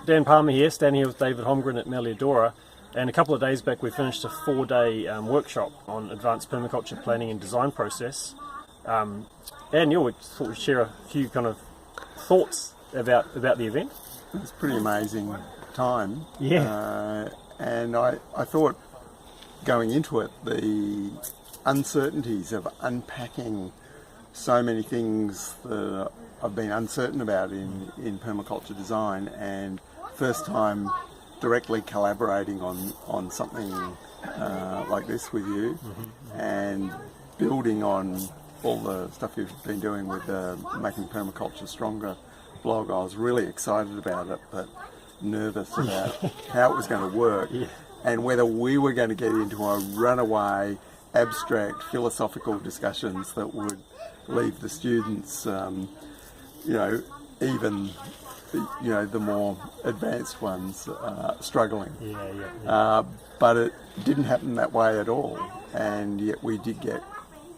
Dan Palmer here, standing here with David Holmgren at Meliadora, and a couple of days back we finished a 4-day workshop on advanced permaculture planning and design process. And we thought we'd share a few kind of thoughts about the event. It's a pretty amazing time. Yeah. And I thought going into it, the uncertainties of unpacking so many things that I've been uncertain about in permaculture design, and first time directly collaborating on something like this with you, and building on all the stuff you've been doing with Making Permaculture Stronger blog. I was really excited about it, but nervous about how it was going to work, and whether we were going to get into a runaway abstract philosophical discussions that would leave the students even the more advanced ones struggling. But it didn't happen that way at all, and yet we did get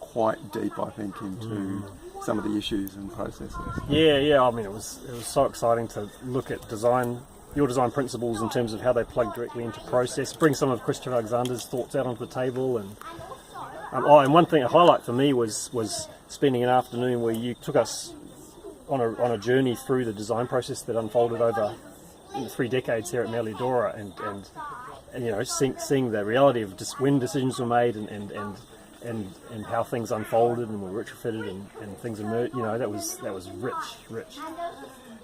quite deep, I think, into some of the issues and processes. I mean, it was so exciting to look at your design principles in terms of how they plug directly into process, bring some of Christopher Alexander's thoughts out onto the table, and one thing, a highlight for me was spending an afternoon where you took us on a journey through the design process that unfolded over 3 decades here at Meliadora, and seeing the reality of just when decisions were made and how things unfolded and were retrofitted and things emerged. That was rich.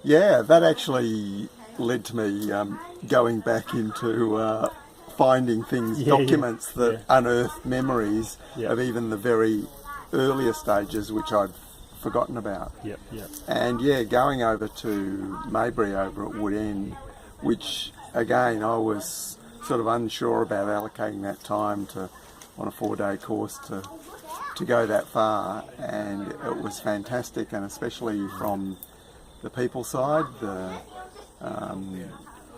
Yeah, that actually led to me going back into finding things, documents that unearthed memories of even the very earlier stages, which I'd forgotten about. And going over to Maybury over at Wood End, which again I was sort of unsure about allocating that time on a 4-day course to go that far, and it was fantastic, and especially from the people side, the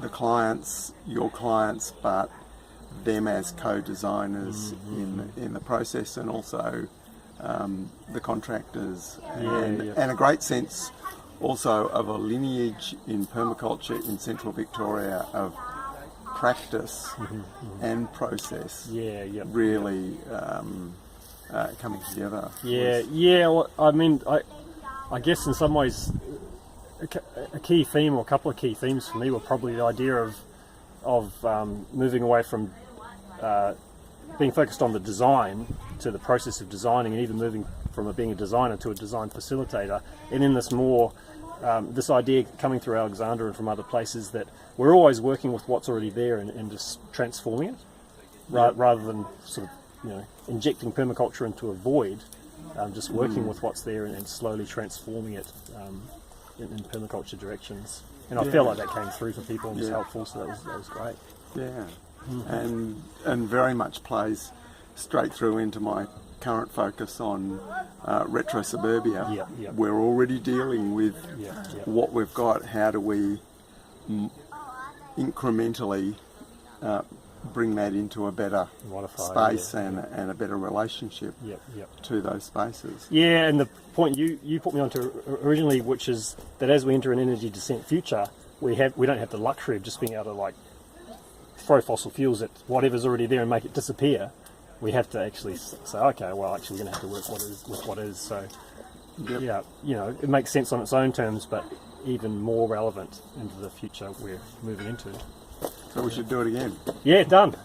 clients, your clients, but them as co-designers in the process, and also the contractors, and a great sense also of a lineage in permaculture in central Victoria of practice and process really coming together. Well, I mean, I guess in some ways a key theme, or a couple of key themes for me, were probably the idea of moving away from being focused on the design to the process of designing, and even moving from being a designer to a design facilitator. And in this more, this idea coming through Alexander and from other places, that we're always working with what's already there and just transforming it, rather than sort of injecting permaculture into a void, just working with what's there and slowly transforming it in permaculture directions. And I feel like that came through for people and was helpful, so that was great. And very much plays straight through into my current focus on retro suburbia. We're already dealing with what we've got. How do we incrementally bring that into a better space and a better relationship to those spaces? And the point you put me onto originally, which is that as we enter an energy descent future, we don't have the luxury of just being able to throw fossil fuels at whatever's already there and make it disappear. We have to actually say, okay, well, actually we're going to have to work with what is. So, it makes sense on its own terms, but even more relevant into the future we're moving into. So we should do it again. Yeah, done.